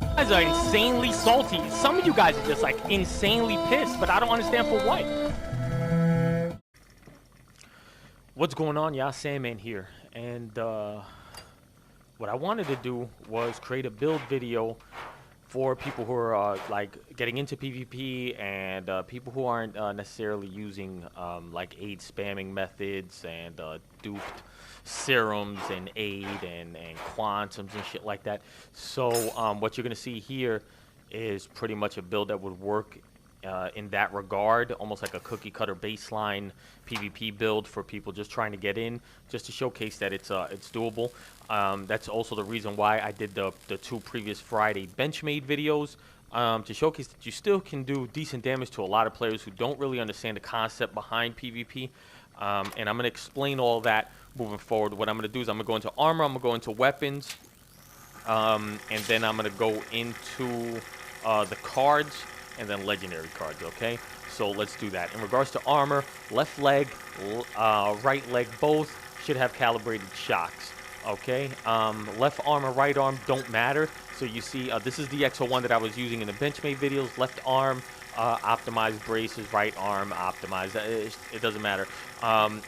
You guys are insanely salty. Some of you guys are just like insanely pissed, but I don't understand for what. What's going on, y'all? Sandman here, and what I wanted to do was create a build video for people who are like getting into PvP and people who aren't necessarily using like aid spamming methods and duped serums and aid and quantums and shit like that. So what you're gonna see here is pretty much a build that would work in that regard, almost like a cookie cutter baseline PvP build for people just trying to get in, just to showcase that it's doable. That's also the reason why I did the two previous Friday Benchmade videos, to showcase that you still can do decent damage to a lot of players who don't really understand the concept behind PvP. And I'm going to explain all that moving forward. What I'm going to do is I'm going to go into armor, I'm going to go into weapons, and then I'm going to go into the cards, and then legendary cards, okay? So let's do that. In regards to armor, left leg, right leg, both should have calibrated shocks, okay? Left arm or right arm don't matter. So you see, this is the X01 that I was using in the Benchmade videos. Left arm, optimized braces, right arm, optimized. It doesn't matter.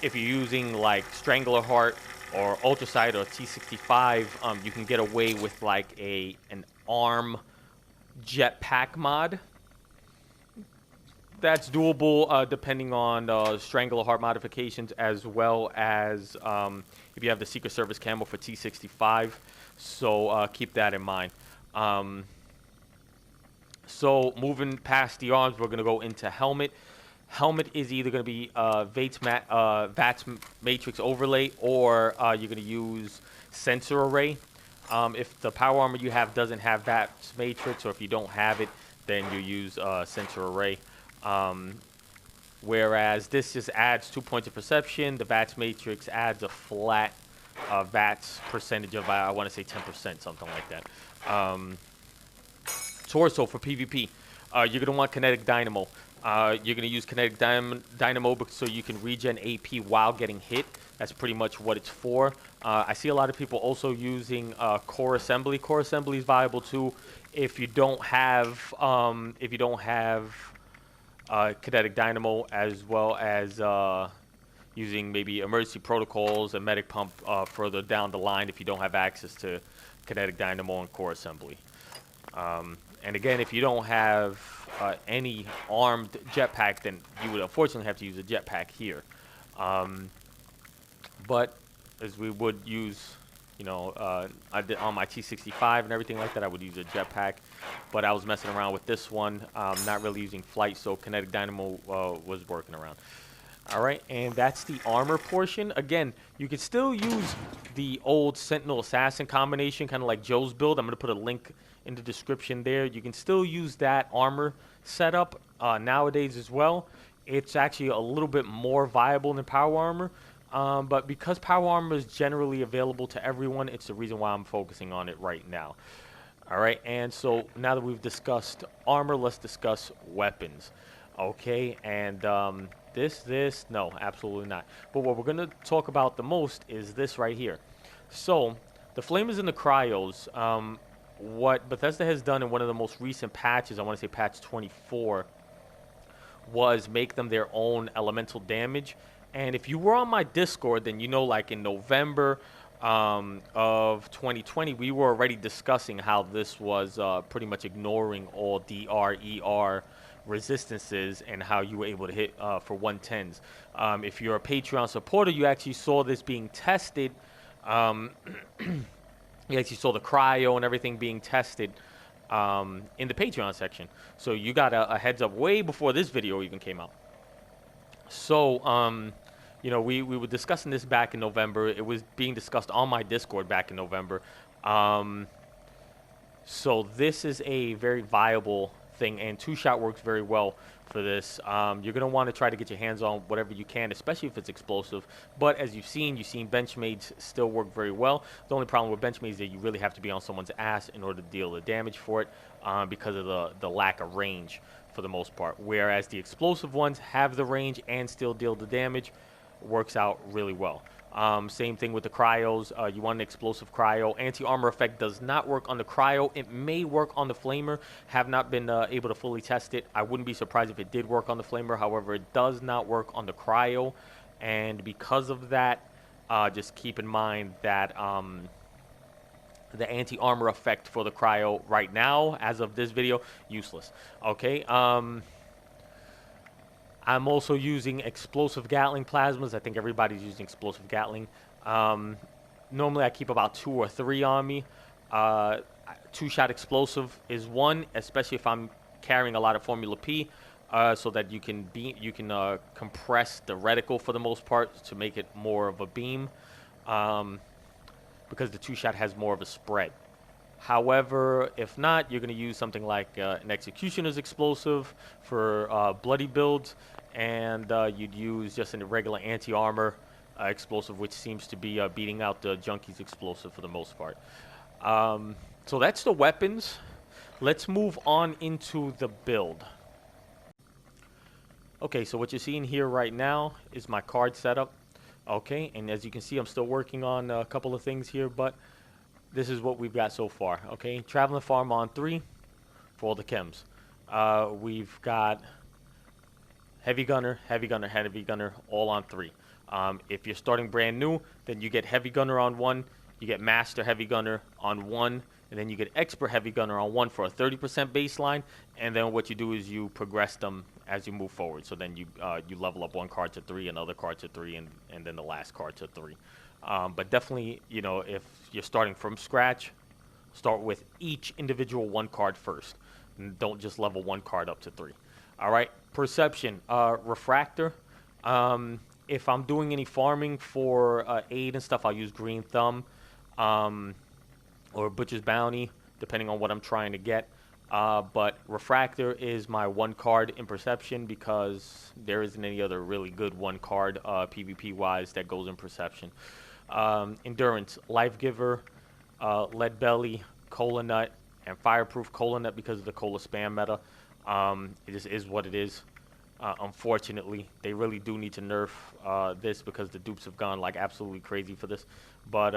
If you're using like Strangler Heart or Ultrasight or T65, you can get away with like an arm jetpack mod. That's doable depending on Strangler Heart modifications, as well as if you have the Secret Service camo for T65. So keep that in mind. So moving past the arms, we're going to go into helmet. Helmet is either going to be VATS Matrix Overlay, or you're going to use Sensor Array. If the power armor you have doesn't have VATS Matrix, or if you don't have it, then you use Sensor Array. Whereas this just adds 2 points of perception. The VATS Matrix adds a flat VATS percentage of, I want to say 10%, something like that. Torso for PvP, you're going to want Kinetic Dynamo. You're going to use Kinetic Dynamo so you can regen AP while getting hit. That's pretty much what it's for. I see a lot of people also using Core Assembly. Core Assembly is viable too if you don't have Kinetic Dynamo, as well as using maybe emergency protocols and medic pump further down the line if you don't have access to Kinetic Dynamo and Core Assembly. And again, if you don't have any armed jetpack, then you would unfortunately have to use a jetpack here. But as we would use, you know, I did on my T65 and everything like that, I would use a jetpack. But I was messing around with this one, not really using flight, so Kinetic Dynamo was working around. All right, and that's the armor portion. Again, you can still use the old Sentinel Assassin combination, kind of like Joe's build. I'm going to put a link in the description there. You can still use that armor setup nowadays as well. It's actually a little bit more viable than power armor. But because power armor is generally available to everyone, it's the reason why I'm focusing on it right now. All right, and so now that we've discussed armor, let's discuss weapons. Okay, and no, absolutely not. But what we're going to talk about the most is this right here. So the Flamers and the Cryos, what Bethesda has done in one of the most recent patches, I want to say patch 24, was make them their own elemental damage. And if you were on my Discord, then you know, like in November of 2020, we were already discussing how this was pretty much ignoring all DR, ER resistances, and how you were able to hit for 110s. If you're a Patreon supporter, you actually saw this being tested. You actually saw the cryo and everything being tested in the Patreon section. So you got a heads up way before this video even came out. So, you know, we were discussing this back in November. It was being discussed on my Discord back in November. So this is a very viable thing, and two-shot works very well for this. You're going to want to try to get your hands on whatever you can, especially if it's explosive. But as you've seen Benchmades still work very well. The only problem with Benchmades is that you really have to be on someone's ass in order to deal the damage for it, because of the lack of range for the most part. Whereas the explosive ones have the range and still deal the damage. Works out really well. Same thing with the cryos. You want an explosive cryo. Anti-armor effect does not work on the cryo. It may work on the flamer. Have not been able to fully test it. I wouldn't be surprised if it did work on the flamer. However, it does not work on the cryo. And because of that, just keep in mind that the anti-armor effect for the cryo right now, as of this video, useless. Okay. I'm also using explosive Gatling plasmas. I think everybody's using explosive Gatling. Normally I keep about 2 or 3 on me. 2-shot explosive is one, especially if I'm carrying a lot of Formula P, so that you can compress the reticle for the most part to make it more of a beam, because the 2-shot has more of a spread. However, if not, you're going to use something like an Executioner's Explosive for bloody builds, and you'd use just a regular anti-armor explosive, which seems to be beating out the Junkie's Explosive for the most part. So that's the weapons. Let's move on into the build. Okay, so what you're seeing here right now is my card setup. Okay, and as you can see, I'm still working on a couple of things here, but this is what we've got so far. Okay, Traveling Farm on 3 for all the chems. We've got Heavy Gunner, Heavy Gunner, Heavy Gunner, all on 3. If you're starting brand new, then you get Heavy Gunner on 1, you get Master Heavy Gunner on 1, and then you get Expert Heavy Gunner on 1 for a 30% baseline, and then what you do is you progress them as you move forward. So then you level up one card to 3, another card to 3, and then the last card to 3. But definitely, you know, if you're starting from scratch, start with each individual 1 card first. And don't just level 1 card up to 3. All right, Perception, Refractor. If I'm doing any farming for aid and stuff, I'll use Green Thumb or Butcher's Bounty, depending on what I'm trying to get. But Refractor is my 1 card in Perception because there isn't any other really good 1 card PvP-wise that goes in Perception. Endurance, Life Giver, Lead Belly, Cola Nut, and Fireproof. Cola Nut because of the Cola spam meta. It just is what it is. Unfortunately, they really do need to nerf this because the dupes have gone like absolutely crazy for this. But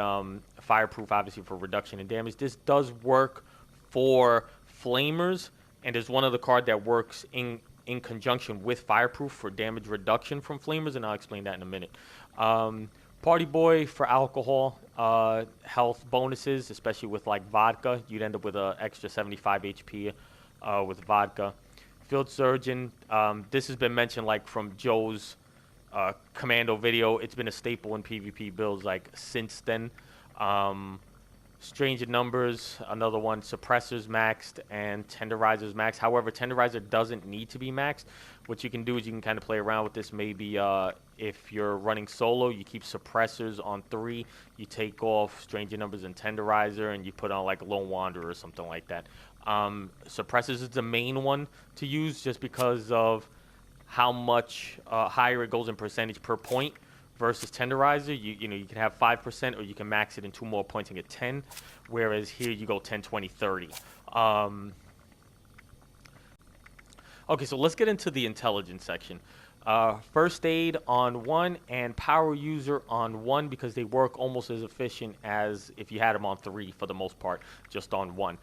Fireproof, obviously, for reduction in damage. This does work for Flamers, and is one of the cards that works in conjunction with Fireproof for damage reduction from Flamers, and I'll explain that in a minute. Party Boy for alcohol, health bonuses, especially with like vodka. You'd end up with an extra 75 HP with vodka. Field Surgeon, this has been mentioned like from Joe's Commando video. It's been a staple in PvP builds like since then. Strange in Numbers, another one. Suppressors maxed and Tenderizers maxed. However, Tenderizer doesn't need to be maxed. What you can do is you can kind of play around with this. Maybe if you're running solo, you keep Suppressors on 3. You take off Strange in Numbers and Tenderizer, and you put on like Lone Wanderer or something like that. Suppressors is the main one to use just because of how much higher it goes in percentage per point. Versus Tenderizer, you know, you can have 5% or you can max it in 2 more points and get 10, whereas here you go 10, 20, 30. Okay, so let's get into the intelligence section. First aid on 1 and power user on 1 because they work almost as efficient as if you had them on 3 for the most part, just on 1.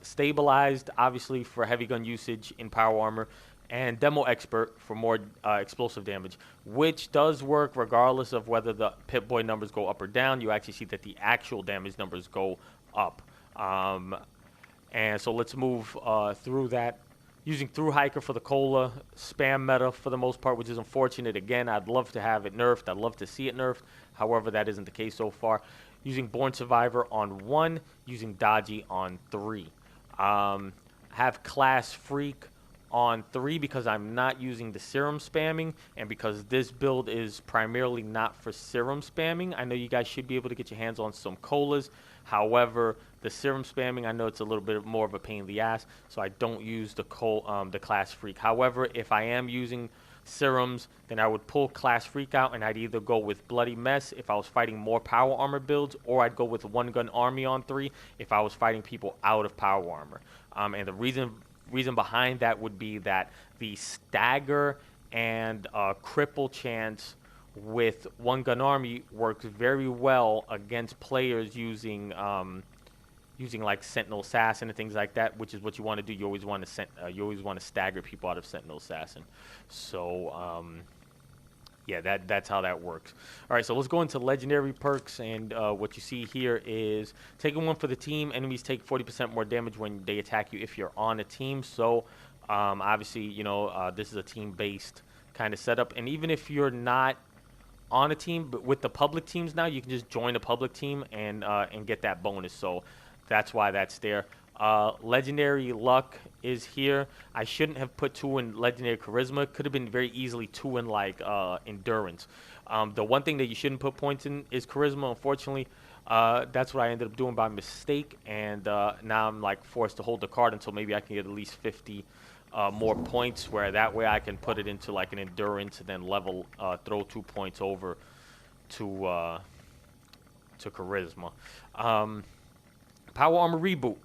Stabilized, obviously, for heavy gun usage in power armor. And Demo Expert for more explosive damage, which does work regardless of whether the Pip-Boy numbers go up or down. You actually see that the actual damage numbers go up. And so let's move through that. Using Through Hiker for the Cola spam meta for the most part, which is unfortunate. Again, I'd love to have it nerfed. I'd love to see it nerfed. However, that isn't the case so far. Using Born Survivor on 1, using Dodgy on 3. Have Class Freak on 3 because I'm not using the serum spamming, and because this build is primarily not for serum spamming. I know you guys should be able to get your hands on some colas. However, the serum spamming, I know it's a little bit more of a pain in the ass, so I don't use the Class Freak. However, if I am using serums, then I would pull Class Freak out, and I'd either go with Bloody Mess if I was fighting more power armor builds, or I'd go with One Gun Army on 3 if I was fighting people out of power armor. And the reason behind that would be that the stagger and cripple chance with one gun army works very well against players using using like Sentinel Assassin and things like that, which is what you want to do. You always want to stagger people out of Sentinel Assassin. So yeah, that's how that works. All right, so let's go into legendary perks, and what you see here is taking one for the team. Enemies take 40% more damage when they attack you if you're on a team. So obviously, you know, this is a team-based kind of setup, and even if you're not on a team, but with the public teams now, you can just join a public team and get that bonus. So that's why that's there. Legendary luck is here. I shouldn't have put 2 in legendary charisma. Could have been very easily 2 in like endurance. The one thing that you shouldn't put points in is charisma. Unfortunately, that's what I ended up doing by mistake, and now I'm like forced to hold the card until maybe I can get at least 50 more points, where that way I can put it into like an endurance and then level throw 2 points over to charisma. Power Armor Reboot.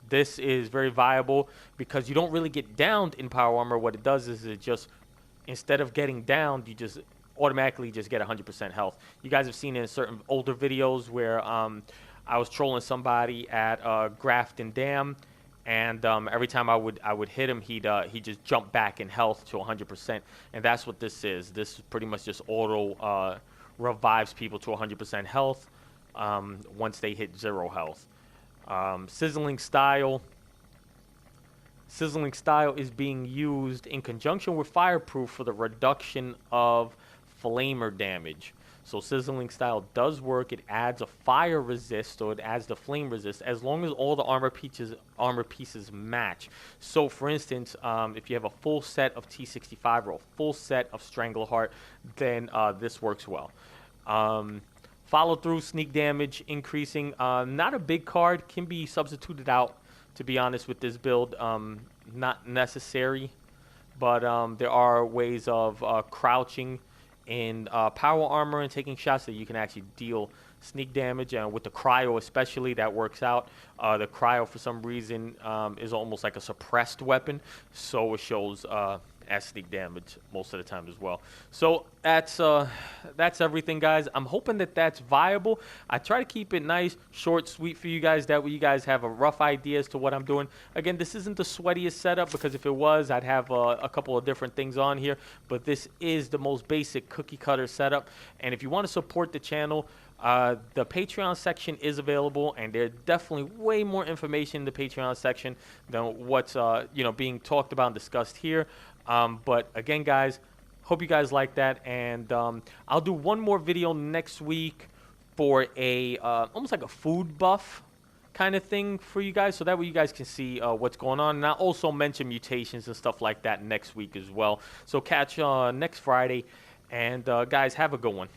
This is very viable because you don't really get downed in Power Armor. What it does is it just, instead of getting downed, you just automatically just get 100% health. You guys have seen in certain older videos where I was trolling somebody at Grafton Dam, and every time I would hit him, he'd just jump back in health to 100%, and that's what this is. This pretty much just auto revives people to 100% health once they hit 0 health. Sizzling Style. Sizzling Style is being used in conjunction with Fireproof for the reduction of flamer damage. So Sizzling Style does work. It adds a fire resist, so it adds the flame resist, as long as all the armor pieces match. So for instance, if you have a full set of T65 or a full set of Strangleheart, then this works well. Follow through, sneak damage increasing. Not a big card, can be substituted out, to be honest, with this build. Not necessary, but there are ways of crouching in power armor and taking shots that you can actually deal sneak damage, and with the cryo especially, that works out. The cryo, for some reason, is almost like a suppressed weapon, so it shows as sneak damage most of the time as well. So that's everything, guys. I'm hoping that that's viable. I try to keep it nice, short, sweet for you guys. That way you guys have a rough idea as to what I'm doing. Again, this isn't the sweatiest setup, because if it was, I'd have a couple of different things on here. But this is the most basic cookie cutter setup. And if you want to support the channel, the Patreon section is available, and there's definitely way more information in the Patreon section than what's being talked about and discussed here. But again, guys, hope you guys like that, and I'll do one more video next week for a almost like a food buff kind of thing for you guys, so that way you guys can see what's going on. And I'll also mention mutations and stuff like that next week as well. So catch next Friday, and guys, have a good one.